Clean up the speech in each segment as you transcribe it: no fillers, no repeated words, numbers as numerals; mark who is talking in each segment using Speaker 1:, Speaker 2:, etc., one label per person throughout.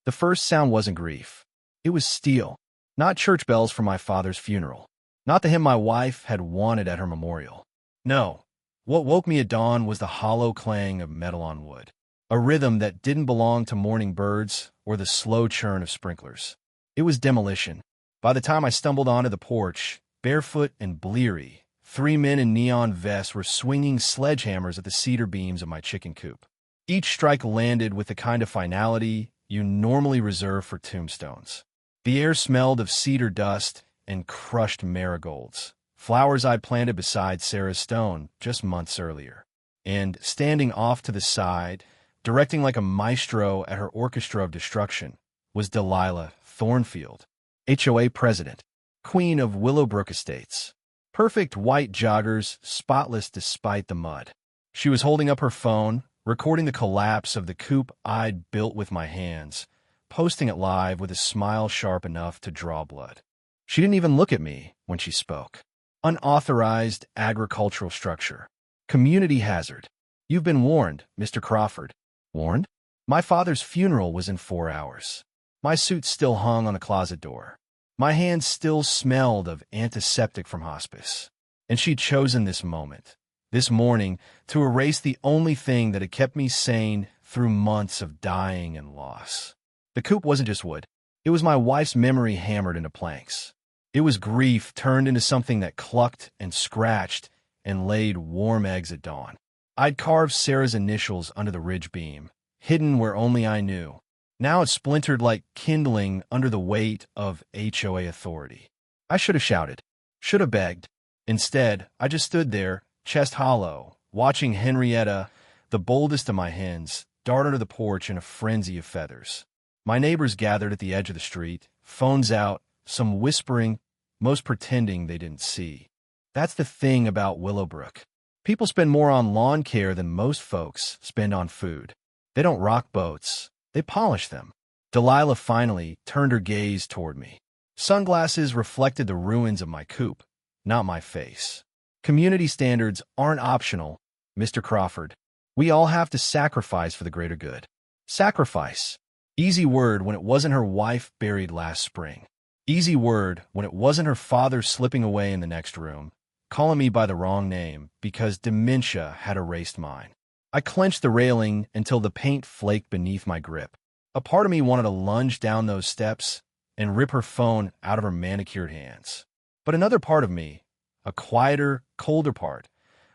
Speaker 1: The first sound wasn't grief. It was steel. Not church bells from my father's funeral. Not the hymn my wife had wanted at her memorial. No. What woke me at dawn was the hollow clang of metal on wood. A rhythm that didn't belong to morning birds or the slow churn of sprinklers. It was demolition. By the time I stumbled onto the porch, barefoot and bleary, 3 men in neon vests were swinging sledgehammers at the cedar beams of my chicken coop. Each strike landed with the kind of finality you normally reserve for tombstones. The air smelled of cedar dust and crushed marigolds, flowers I'd planted beside Sarah's stone just months earlier. And standing off to the side, directing like a maestro at her orchestra of destruction, was Delilah Thornfield, HOA president, queen of Willowbrook Estates. Perfect white joggers, spotless despite the mud. She was holding up her phone, recording the collapse of the coop I'd built with my hands, posting it live with a smile sharp enough to draw blood. She didn't even look at me when she spoke. Unauthorized agricultural structure. Community hazard. You've been warned, Mr. Crawford. Warned? My father's funeral was in 4 hours. My suit still hung on the closet door. My hands still smelled of antiseptic from hospice. And she'd chosen this moment, this morning, to erase the only thing that had kept me sane through months of dying and loss. The coop wasn't just wood. It was my wife's memory hammered into planks. It was grief turned into something that clucked and scratched and laid warm eggs at dawn. I'd carved Sarah's initials under the ridge beam, hidden where only I knew. Now it splintered like kindling under the weight of HOA authority. I should have shouted, should have begged. Instead, I just stood there, chest hollow, watching Henrietta, the boldest of my hens, dart under the porch in a frenzy of feathers. My neighbors gathered at the edge of the street, phones out, some whispering, most pretending they didn't see. That's the thing about Willowbrook. People spend more on lawn care than most folks spend on food. They don't rock boats. They polish them. Delilah finally turned her gaze toward me. Sunglasses reflected the ruins of my coop, not my face. Community standards aren't optional, Mr. Crawford. We all have to sacrifice for the greater good. Sacrifice. Easy word when it wasn't her wife buried last spring. Easy word when it wasn't her father slipping away in the next room, calling me by the wrong name because dementia had erased mine. I clenched the railing until the paint flaked beneath my grip. A part of me wanted to lunge down those steps and rip her phone out of her manicured hands. But another part of me, a quieter, colder part,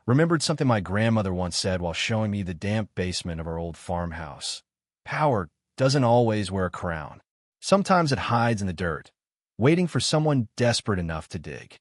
Speaker 1: remembered something my grandmother once said while showing me the damp basement of our old farmhouse. Power doesn't always wear a crown. Sometimes it hides in the dirt, waiting for someone desperate enough to dig.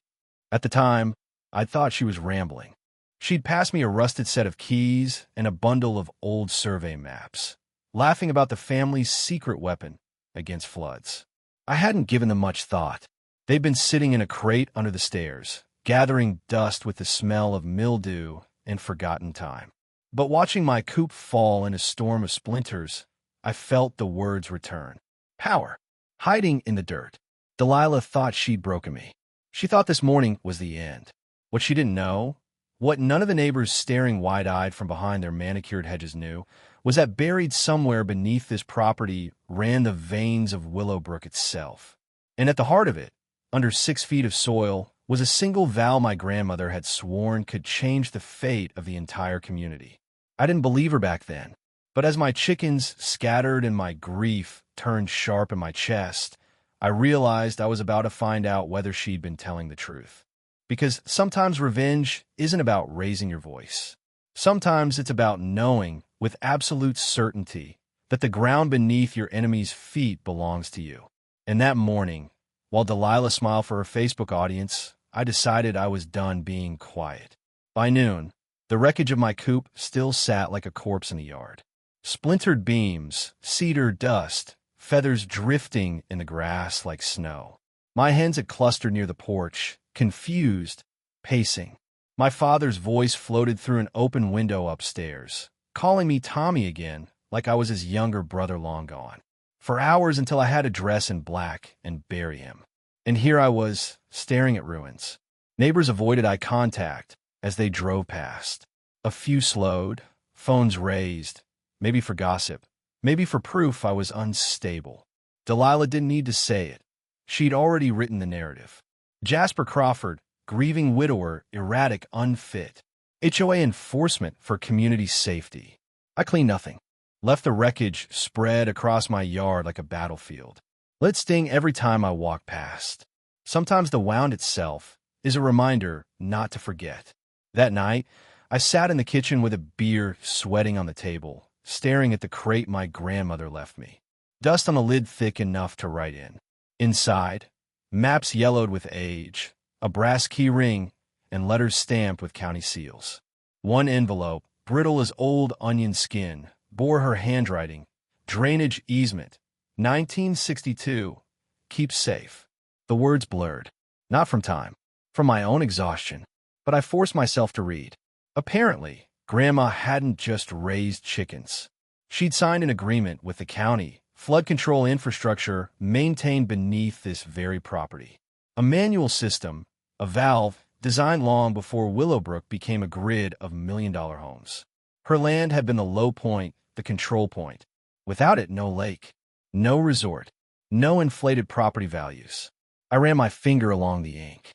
Speaker 1: At the time, I thought she was rambling. She'd passed me a rusted set of keys and a bundle of old survey maps, laughing about the family's secret weapon against floods. I hadn't given them much thought. They'd been sitting in a crate under the stairs, gathering dust with the smell of mildew and forgotten time. But watching my coop fall in a storm of splinters, I felt the words return. Power. Hiding in the dirt. Delilah thought she'd broken me. She thought this morning was the end. What she didn't know, what none of the neighbors staring wide-eyed from behind their manicured hedges knew, was that buried somewhere beneath this property ran the veins of Willowbrook itself. And at the heart of it, under 6 feet of soil, was a single vow my grandmother had sworn could change the fate of the entire community. I didn't believe her back then, but as my chickens scattered and my grief turned sharp in my chest, I realized I was about to find out whether she'd been telling the truth. Because sometimes revenge isn't about raising your voice. Sometimes it's about knowing with absolute certainty that the ground beneath your enemy's feet belongs to you. And that morning, while Delilah smiled for her Facebook audience, I decided I was done being quiet. By noon, the wreckage of my coop still sat like a corpse in the yard. Splintered beams, cedar dust, feathers drifting in the grass like snow. My hens had clustered near the porch, confused, pacing. My father's voice floated through an open window upstairs, calling me Tommy again, like I was his younger brother long gone. For hours until I had to dress in black and bury him. And here I was, staring at ruins. Neighbors avoided eye contact as they drove past. A few slowed, phones raised, maybe for gossip, Maybe for proof I was unstable. Delilah didn't need to say it. She'd already written the narrative. Jasper Crawford, grieving widower, erratic, unfit. HOA enforcement for community safety. I cleaned nothing. Left the wreckage spread across my yard like a battlefield. Let sting every time I walk past. Sometimes the wound itself is a reminder not to forget. That night, I sat in the kitchen with a beer sweating on the table, staring at the crate my grandmother left me. Dust on the lid thick enough to write in. Inside, maps yellowed with age, a brass key ring, and letters stamped with county seals. One envelope, brittle as old onion skin, bore her handwriting. Drainage easement, 1962. Keep safe. The words blurred. Not from time, from my own exhaustion, but I forced myself to read. Apparently, Grandma hadn't just raised chickens. She'd signed an agreement with the county, flood control infrastructure maintained beneath this very property. A manual system, a valve, designed long before Willowbrook became a grid of million-dollar homes. Her land had been the low point, the control point. Without it, no lake, no resort, no inflated property values. I ran my finger along the ink.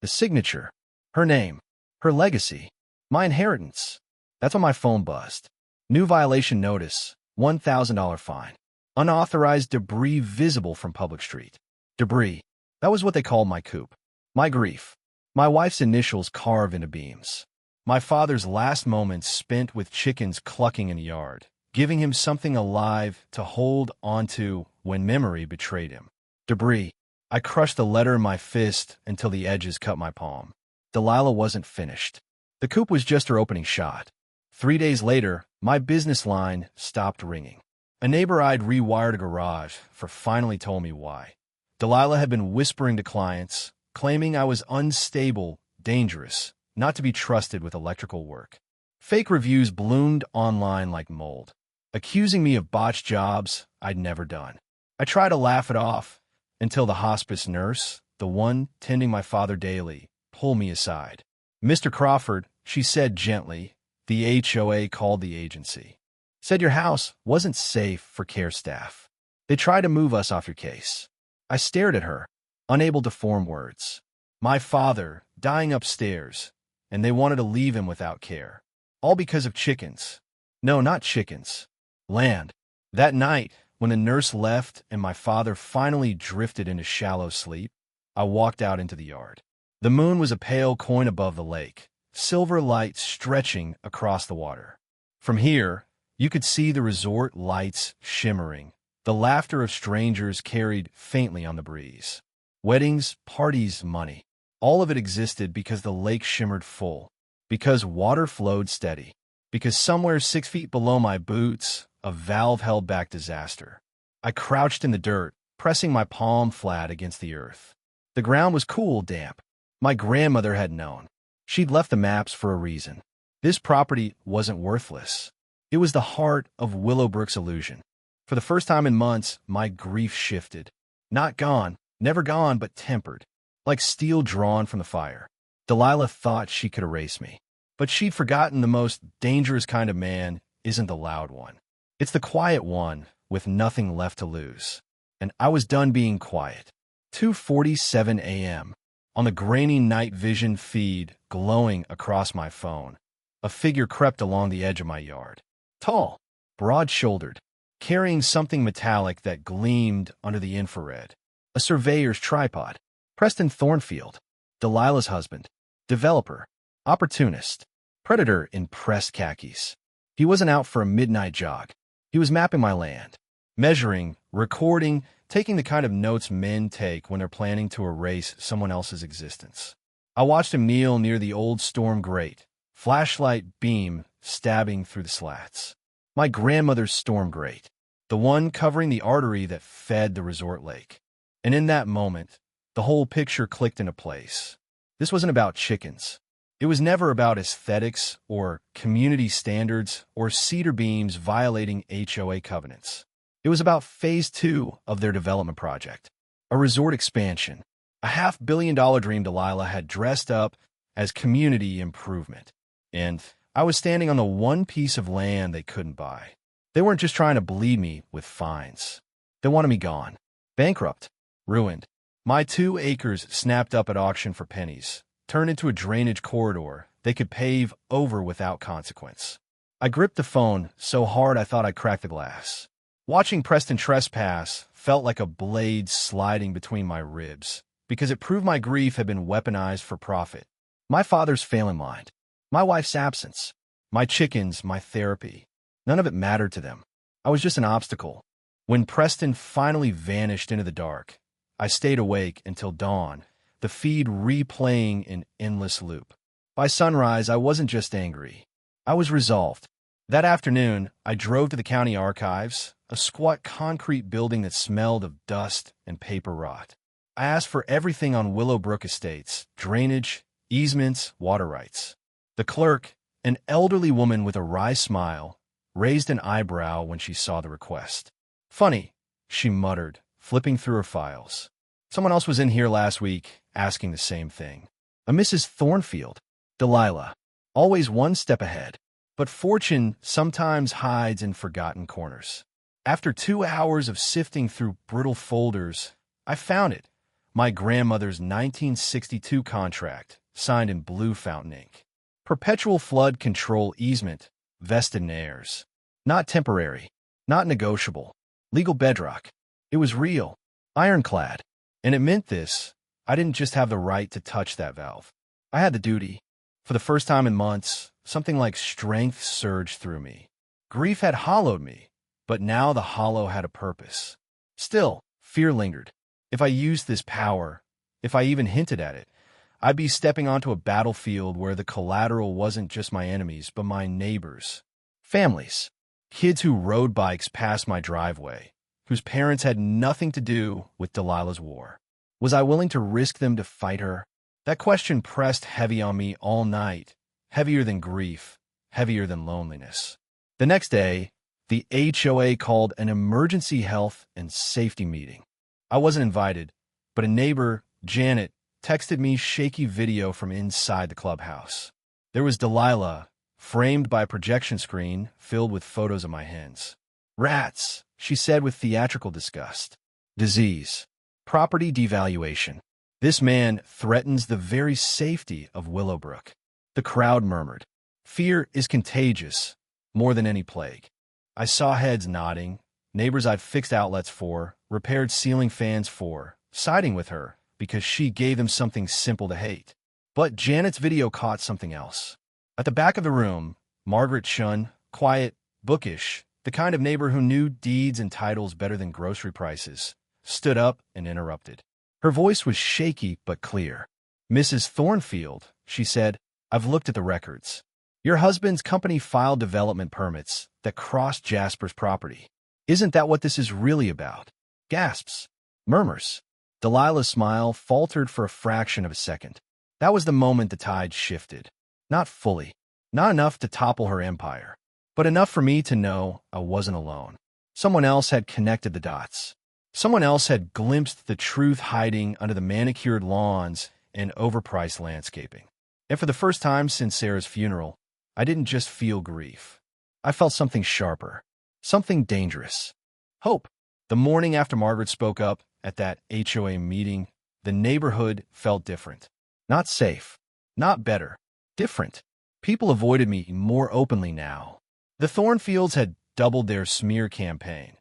Speaker 1: The signature, her name, her legacy, my inheritance. That's when my phone buzzed. New violation notice, $1,000 fine. Unauthorized debris visible from public street. Debris. That was what they called my coop. My grief. My wife's initials carved into beams. My father's last moments spent with chickens clucking in the yard, giving him something alive to hold onto when memory betrayed him. Debris. I crushed the letter in my fist until the edges cut my palm. Delilah wasn't finished. The coop was just her opening shot. 3 days later, my business line stopped ringing. A neighbor I'd rewired a garage for finally told me why. Delilah had been whispering to clients, claiming I was unstable, dangerous, not to be trusted with electrical work. Fake reviews bloomed online like mold, accusing me of botched jobs I'd never done. I tried to laugh it off until the hospice nurse, the one tending my father daily, pulled me aside. "Mr. Crawford," she said gently, "the HOA called the agency. Said your house wasn't safe for care staff. They tried to move us off your case." I stared at her, unable to form words. My father, dying upstairs, and they wanted to leave him without care. All because of chickens. No, not chickens. Land. That night, when the nurse left and my father finally drifted into shallow sleep, I walked out into the yard. The moon was a pale coin above the lake, silver light stretching across the water. From here, you could see the resort lights shimmering, the laughter of strangers carried faintly on the breeze. Weddings, parties, money. All of it existed because the lake shimmered full, because water flowed steady, because somewhere 6 feet below my boots, a valve held back disaster. I crouched in the dirt, pressing my palm flat against the earth. The ground was cool, damp. My grandmother had known. She'd left the maps for a reason. This property wasn't worthless. It was the heart of Willowbrook's illusion. For the first time in months, my grief shifted. Not gone, never gone, but tempered, like steel drawn from the fire. Delilah thought she could erase me. But she'd forgotten the most dangerous kind of man isn't the loud one. It's the quiet one with nothing left to lose. And I was done being quiet. 2:47 a.m. On the grainy night vision feed glowing across my phone, a figure crept along the edge of my yard. Tall, broad-shouldered, carrying something metallic that gleamed under the infrared. A surveyor's tripod. Preston Thornfield, Delilah's husband, developer, opportunist, predator in pressed khakis. He wasn't out for a midnight jog. He was mapping my land, measuring, recording, taking the kind of notes men take when they're planning to erase someone else's existence. I watched him kneel near the old storm grate, flashlight beam stabbing through the slats. My grandmother's storm grate, the one covering the artery that fed the resort lake. And in that moment, the whole picture clicked into place. This wasn't about chickens. It was never about aesthetics or community standards or cedar beams violating HOA covenants. It was about phase 2 of their development project, a resort expansion, a $500 million dream Delilah had dressed up as community improvement. And I was standing on the one piece of land they couldn't buy. They weren't just trying to bleed me with fines. They wanted me gone. Bankrupt. Ruined. My 2 acres snapped up at auction for pennies, turned into a drainage corridor they could pave over without consequence. I gripped the phone so hard I thought I'd crack the glass. Watching Preston trespass felt like a blade sliding between my ribs, because it proved my grief had been weaponized for profit. My father's failing mind, my wife's absence, my chickens, my therapy. None of it mattered to them. I was just an obstacle. When Preston finally vanished into the dark, I stayed awake until dawn, the feed replaying in endless loop. By sunrise, I wasn't just angry. I was resolved. That afternoon, I drove to the county archives, a squat concrete building that smelled of dust and paper rot. I asked for everything on Willowbrook Estates: drainage, easements, water rights. The clerk, an elderly woman with a wry smile, raised an eyebrow when she saw the request. "Funny," she muttered, flipping through her files. "Someone else was in here last week, asking the same thing. A Mrs. Thornfield. Delilah. Always one step ahead. But fortune sometimes hides in forgotten corners." After 2 hours of sifting through brittle folders, I found it. My grandmother's 1962 contract, signed in blue fountain ink. Perpetual flood control easement, vested in heirs. Not temporary, not negotiable. Legal bedrock. It was real, ironclad. And it meant this: I didn't just have the right to touch that valve. I had the duty. For the first time in months, something like strength surged through me. Grief had hollowed me, but now the hollow had a purpose. Still, fear lingered. If I used this power, if I even hinted at it, I'd be stepping onto a battlefield where the collateral wasn't just my enemies, but my neighbors. Families. Kids who rode bikes past my driveway, whose parents had nothing to do with Delilah's war. Was I willing to risk them to fight her? That question pressed heavy on me all night, heavier than grief, heavier than loneliness. The next day, the HOA called an emergency health and safety meeting. I wasn't invited, but a neighbor, Janet, texted me shaky video from inside the clubhouse. There was Delilah, framed by a projection screen filled with photos of my hens. "Rats," she said with theatrical disgust. "Disease. Property devaluation. This man threatens the very safety of Willowbrook." The crowd murmured. Fear is contagious, more than any plague. I saw heads nodding, neighbors I'd fixed outlets for, repaired ceiling fans for, siding with her because she gave them something simple to hate. But Janet's video caught something else. At the back of the room, Margaret Shunn, quiet, bookish, the kind of neighbor who knew deeds and titles better than grocery prices, stood up and interrupted. Her voice was shaky but clear. "Mrs. Thornfield," she said, "I've looked at the records. Your husband's company filed development permits that crossed Jasper's property. Isn't that what this is really about?" Gasps. Murmurs. Delilah's smile faltered for a fraction of a second. That was the moment the tide shifted. Not fully. Not enough to topple her empire. But enough for me to know I wasn't alone. Someone else had connected the dots. Someone else had glimpsed the truth hiding under the manicured lawns and overpriced landscaping. And for the first time since Sarah's funeral, I didn't just feel grief. I felt something sharper. Something dangerous. Hope. The morning after Margaret spoke up at that HOA meeting, the neighborhood felt different. Not safe. Not better. Different. People avoided me more openly now. The Thornfields had doubled their smear campaign.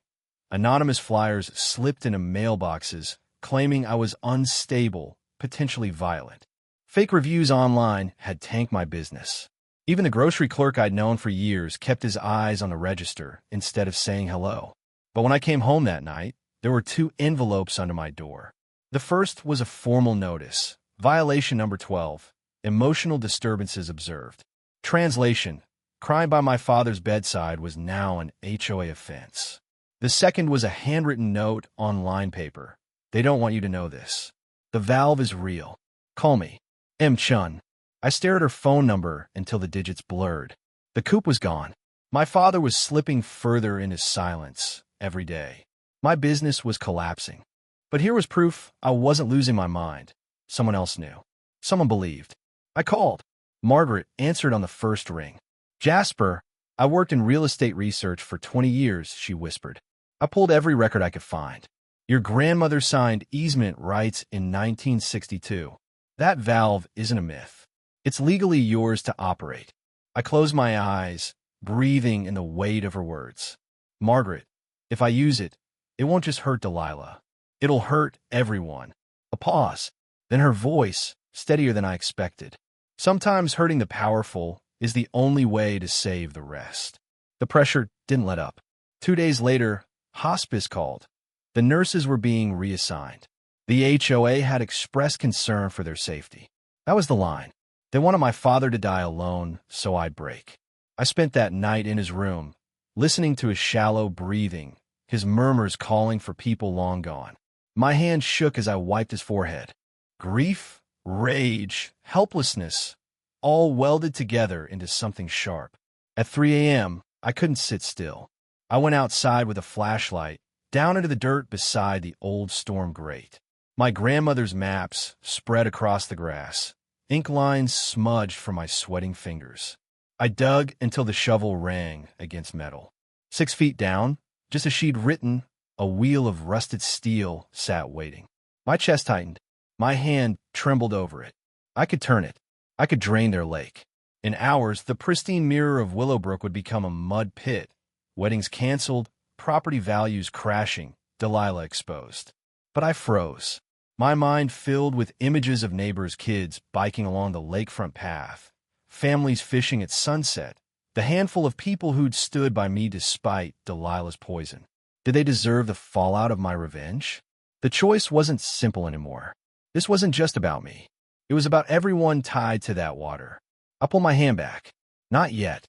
Speaker 1: Anonymous flyers slipped into mailboxes, claiming I was unstable, potentially violent. Fake reviews online had tanked my business. Even the grocery clerk I'd known for years kept his eyes on the register instead of saying hello. But when I came home that night, there were 2 envelopes under my door. The first was a formal notice, violation number 12, emotional disturbances observed. Translation: crime by my father's bedside was now an HOA offense. The second was a handwritten note on line paper. "They don't want you to know this. The valve is real. Call me. M. Chun." I stared at her phone number until the digits blurred. The coop was gone. My father was slipping further into silence every day. My business was collapsing. But here was proof I wasn't losing my mind. Someone else knew. Someone believed. I called. Margaret answered on the first ring. "Jasper," I worked in real estate research for 20 years, she whispered. I pulled every record I could find. Your grandmother signed easement rights in 1962. That valve isn't a myth. It's legally yours to operate. I closed my eyes, breathing in the weight of her words. Margaret, if I use it, it won't just hurt Delilah. It'll hurt everyone. A pause. Then her voice, steadier than I expected. Sometimes hurting the powerful is the only way to save the rest. The pressure didn't let up. 2 days later, hospice called. The nurses were being reassigned. The HOA had expressed concern for their safety. That was the line. They wanted my father to die alone, so I'd break. I spent that night in his room, listening to his shallow breathing, his murmurs calling for people long gone. My hand shook as I wiped his forehead. Grief, rage, helplessness, all welded together into something sharp. At 3 a.m., I couldn't sit still. I went outside with a flashlight, down into the dirt beside the old storm grate. My grandmother's maps spread across the grass, ink lines smudged from my sweating fingers. I dug until the shovel rang against metal. 6 feet down, just as she'd written, a wheel of rusted steel sat waiting. My chest tightened. My hand trembled over it. I could turn it. I could drain their lake. In hours, the pristine mirror of Willowbrook would become a mud pit. Weddings canceled, property values crashing, Delilah exposed. But I froze. My mind filled with images of neighbors' kids biking along the lakefront path, families fishing at sunset, the handful of people who'd stood by me despite Delilah's poison. Did they deserve the fallout of my revenge? The choice wasn't simple anymore. This wasn't just about me. It was about everyone tied to that water. I pulled my hand back. Not yet.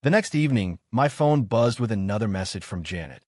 Speaker 1: The next evening, my phone buzzed with another message from Janet.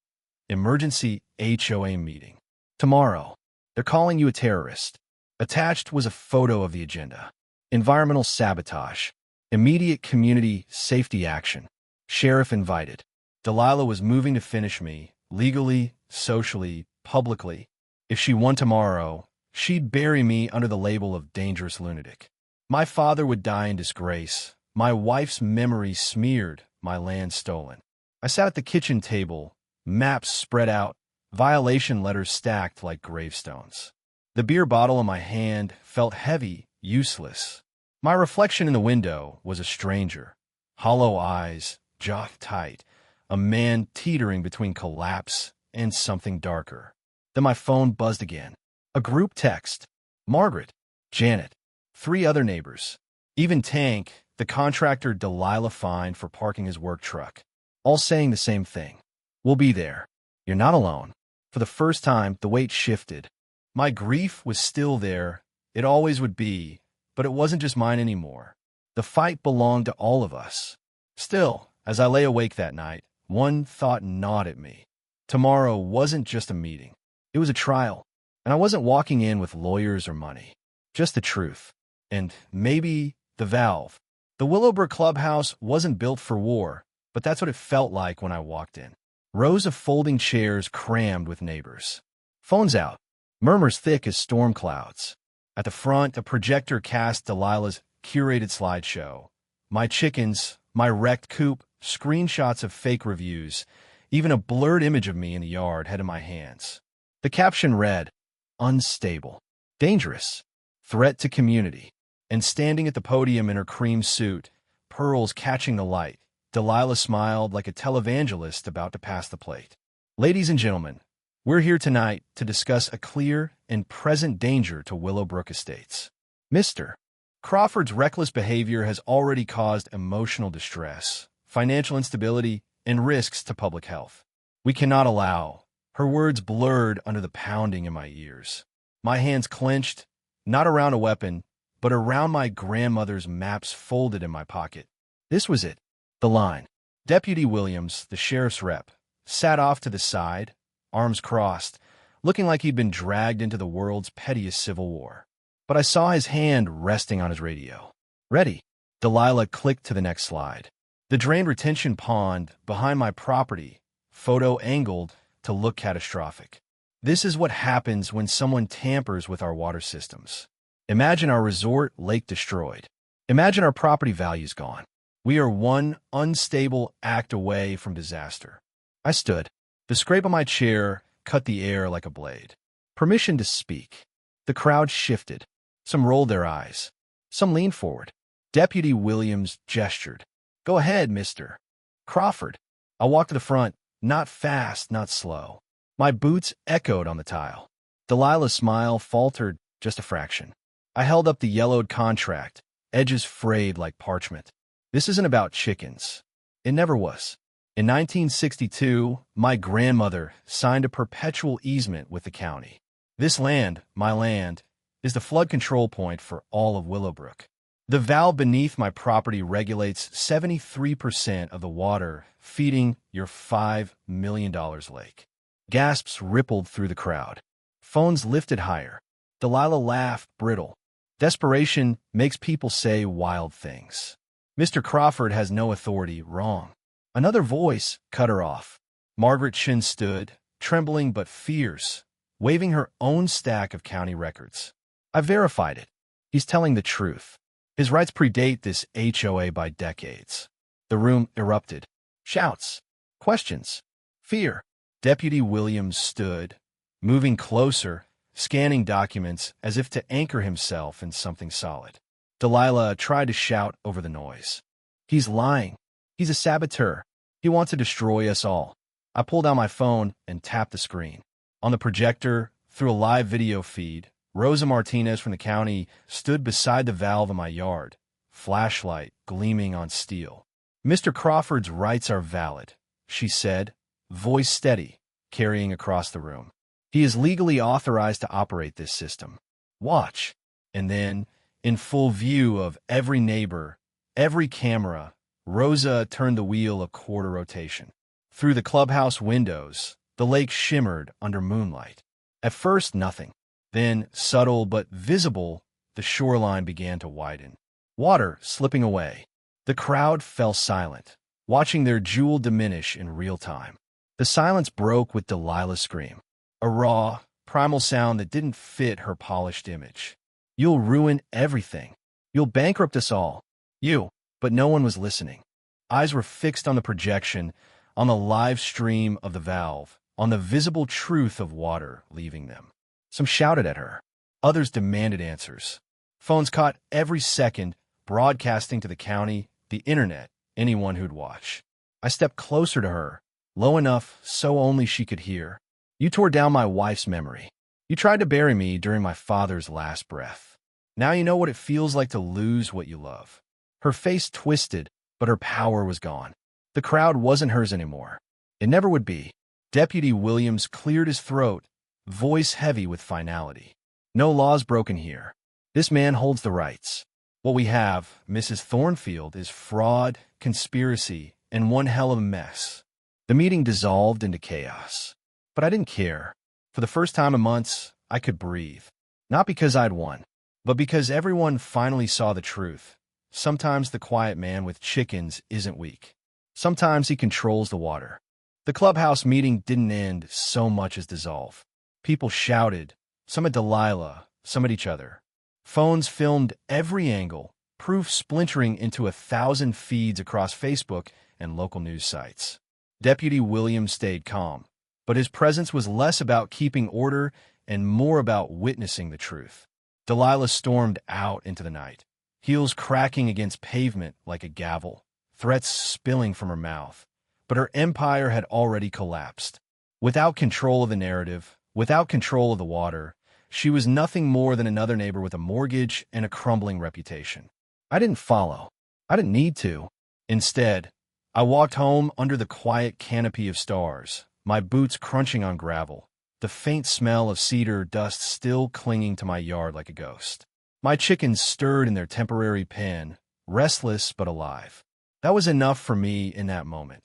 Speaker 1: Emergency HOA meeting. Tomorrow. They're calling you a terrorist. Attached was a photo of the agenda. Environmental sabotage. Immediate community safety action. Sheriff invited. Delilah was moving to finish me, legally, socially, publicly. If she won tomorrow, she'd bury me under the label of dangerous lunatic. My father would die in disgrace. My wife's memory smeared, my land stolen. I sat at the kitchen table, maps spread out, violation letters stacked like gravestones. The beer bottle in my hand felt heavy, useless. My reflection in the window was a stranger. Hollow eyes, jaw tight, a man teetering between collapse and something darker. Then my phone buzzed again. A group text. Margaret, Janet, 3 other neighbors. Even Tank, the contractor Delilah fined for parking his work truck. All saying the same thing. We'll be there. You're not alone. For the first time, the weight shifted. My grief was still there. It always would be. But it wasn't just mine anymore. The fight belonged to all of us. Still, as I lay awake that night, one thought gnawed at me. Tomorrow wasn't just a meeting. It was a trial. And I wasn't walking in with lawyers or money. Just the truth. And maybe the valve. The Willowbrook clubhouse wasn't built for war, but that's what it felt like when I walked in. Rows of folding chairs crammed with neighbors. Phones out. Murmurs thick as storm clouds. At the front, a projector cast Delilah's curated slideshow. My chickens, my wrecked coop, screenshots of fake reviews, even a blurred image of me in the yard head in my hands. The caption read, unstable, dangerous, threat to community. And standing at the podium in her cream suit, pearls catching the light, Delilah smiled like a televangelist about to pass the plate. Ladies and gentlemen, we're here tonight to discuss a clear and present danger to Willowbrook Estates. Mr. Crawford's reckless behavior has already caused emotional distress, financial instability, and risks to public health. We cannot allow. Her words blurred under the pounding in my ears. My hands clenched, not around a weapon, but around my grandmother's maps folded in my pocket. This was it, the line. Deputy Williams, the sheriff's rep, sat off to the side, arms crossed, looking like he'd been dragged into the world's pettiest civil war. But I saw his hand resting on his radio. Ready. Delilah clicked to the next slide. The drained retention pond behind my property, photo angled to look catastrophic. This is what happens when someone tampers with our water systems. Imagine our resort lake destroyed. Imagine our property values gone. We are one unstable act away from disaster. I stood. The scrape of my chair cut the air like a blade. Permission to speak. The crowd shifted. Some rolled their eyes. Some leaned forward. Deputy Williams gestured. "Go ahead, Mr. Crawford." I walked to the front, not fast, not slow. My boots echoed on the tile. Delilah's smile faltered just a fraction. I held up the yellowed contract, edges frayed like parchment. This isn't about chickens. It never was. In 1962, my grandmother signed a perpetual easement with the county. This land, my land, is the flood control point for all of Willowbrook. The valve beneath my property regulates 73% of the water feeding your $5 million lake. Gasps rippled through the crowd. Phones lifted higher. Delilah laughed, brittle. Desperation makes people say wild things. Mr. Crawford has no authority. Wrong. Another voice cut her off. Margaret Chin stood, trembling but fierce, waving her own stack of county records. I verified it. He's telling the truth. His rights predate this HOA by decades. The room erupted. Shouts. Questions. Fear. Deputy Williams stood, moving closer, scanning documents as if to anchor himself in something solid. Delilah tried to shout over the noise. He's lying. He's a saboteur. He wants to destroy us all. I pulled out my phone and tapped the screen. On the projector, through a live video feed, Rosa Martinez from the county stood beside the valve in my yard, flashlight gleaming on steel. "Mr. Crawford's rights are valid," she said, voice steady, carrying across the room. "He is legally authorized to operate this system. Watch." And then, in full view of every neighbor, every camera, Rosa turned the wheel a quarter rotation. Through the clubhouse windows, the lake shimmered under moonlight. At first, nothing. Then, subtle but visible, the shoreline began to widen. Water slipping away. The crowd fell silent, watching their jewel diminish in real time. The silence broke with Delilah's scream. A raw, primal sound that didn't fit her polished image. "You'll ruin everything. You'll bankrupt us all. You." But no one was listening. Eyes were fixed on the projection, on the live stream of the valve, on the visible truth of water leaving them. Some shouted at her. Others demanded answers. Phones caught every second, broadcasting to the county, the internet, anyone who'd watch. I stepped closer to her, low enough so only she could hear. "You tore down my wife's memory. You tried to bury me during my father's last breath. Now you know what it feels like to lose what you love." Her face twisted, but her power was gone. The crowd wasn't hers anymore. It never would be. Deputy Williams cleared his throat, voice heavy with finality. "No laws broken here. This man holds the rights. What we have, Mrs. Thornfield, is fraud, conspiracy, and one hell of a mess." The meeting dissolved into chaos. But I didn't care. For the first time in months, I could breathe. Not because I'd won, but because everyone finally saw the truth. Sometimes the quiet man with chickens isn't weak. Sometimes he controls the water. The clubhouse meeting didn't end so much as dissolve. People shouted, some at Delilah, some at each other. Phones filmed every angle, proof splintering into 1,000 feeds across Facebook and local news sites. Deputy Williams stayed calm, but his presence was less about keeping order and more about witnessing the truth. Delilah stormed out into the night, heels cracking against pavement like a gavel, threats spilling from her mouth. But her empire had already collapsed. Without control of the narrative, without control of the water, she was nothing more than another neighbor with a mortgage and a crumbling reputation. I didn't follow. I didn't need to. Instead, I walked home under the quiet canopy of stars, my boots crunching on gravel, the faint smell of cedar dust still clinging to my yard like a ghost. My chickens stirred in their temporary pen, restless but alive. That was enough for me in that moment.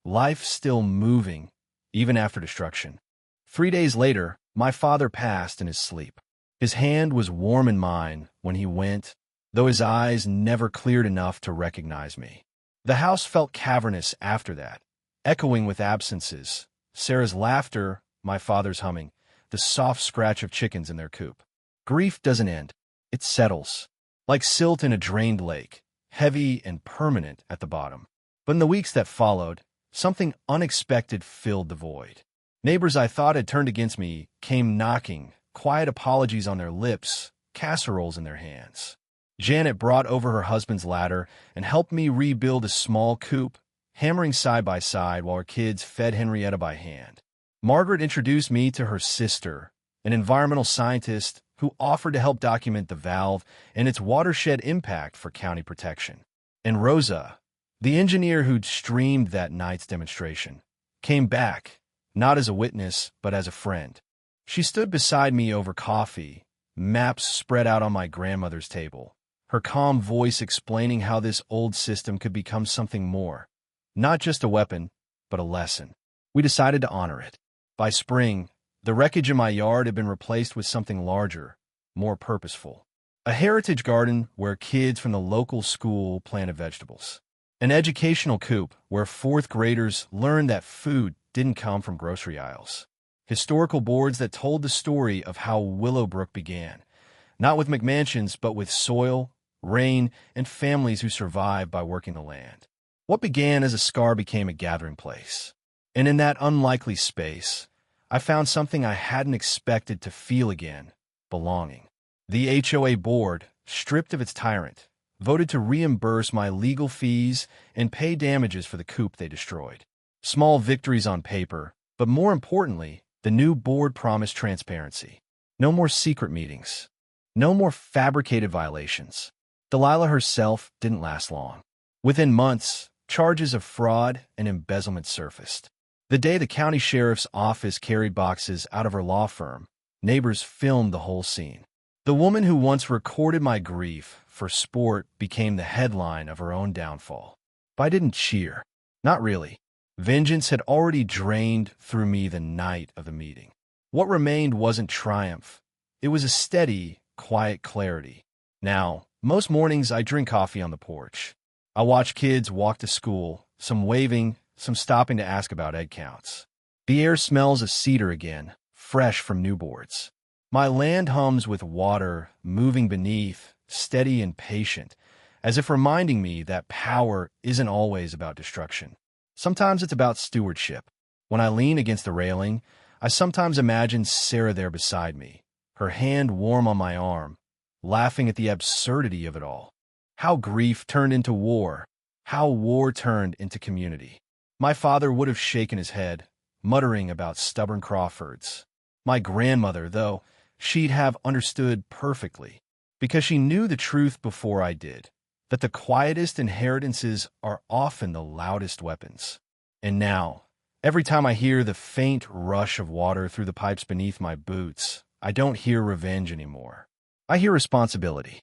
Speaker 1: Life still moving, even after destruction. 3 days later, my father passed in his sleep. His hand was warm in mine when he went, though his eyes never cleared enough to recognize me. The house felt cavernous after that, echoing with absences, Sarah's laughter, my father's humming, the soft scratch of chickens in their coop. Grief doesn't end. It settles. Like silt in a drained lake, heavy and permanent at the bottom. But in the weeks that followed, something unexpected filled the void. Neighbors I thought had turned against me came knocking, quiet apologies on their lips, casseroles in their hands. Janet brought over her husband's ladder and helped me rebuild a small coop, hammering side by side while her kids fed Henrietta by hand. Margaret introduced me to her sister, an environmental scientist who offered to help document the valve and its watershed impact for county protection. And Rosa, the engineer who'd streamed that night's demonstration, came back, not as a witness, but as a friend. She stood beside me over coffee, maps spread out on my grandmother's table, her calm voice explaining how this old system could become something more. Not just a weapon, but a lesson. We decided to honor it. By spring, the wreckage in my yard had been replaced with something larger, more purposeful. A heritage garden where kids from the local school planted vegetables. An educational coop where fourth graders learned that food didn't come from grocery aisles. Historical boards that told the story of how Willowbrook began, not with McMansions, but with soil, rain, and families who survived by working the land. What began as a scar became a gathering place. And in that unlikely space, I found something I hadn't expected to feel again, belonging. The HOA board, stripped of its tyrant, voted to reimburse my legal fees and pay damages for the coop they destroyed. Small victories on paper, but more importantly, the new board promised transparency. No more secret meetings. No more fabricated violations. Delilah herself didn't last long. Within months, charges of fraud and embezzlement surfaced. The day the county sheriff's office carried boxes out of her law firm, neighbors filmed the whole scene. The woman who once recorded my grief for sport became the headline of her own downfall. But I didn't cheer. Not really. Vengeance had already drained through me the night of the meeting. What remained wasn't triumph. It was a steady, quiet clarity. Now, most mornings I drink coffee on the porch. I watch kids walk to school, some waving, some stopping to ask about egg counts. The air smells of cedar again, fresh from new boards. My land hums with water moving beneath, steady and patient, as if reminding me that power isn't always about destruction. Sometimes it's about stewardship. When I lean against the railing, I sometimes imagine Sarah there beside me, her hand warm on my arm, laughing at the absurdity of it all. How grief turned into war, how war turned into community. My father would have shaken his head, muttering about stubborn Crawfords. My grandmother, though, she'd have understood perfectly, because she knew the truth before I did, that the quietest inheritances are often the loudest weapons. And now, every time I hear the faint rush of water through the pipes beneath my boots, I don't hear revenge anymore. I hear responsibility.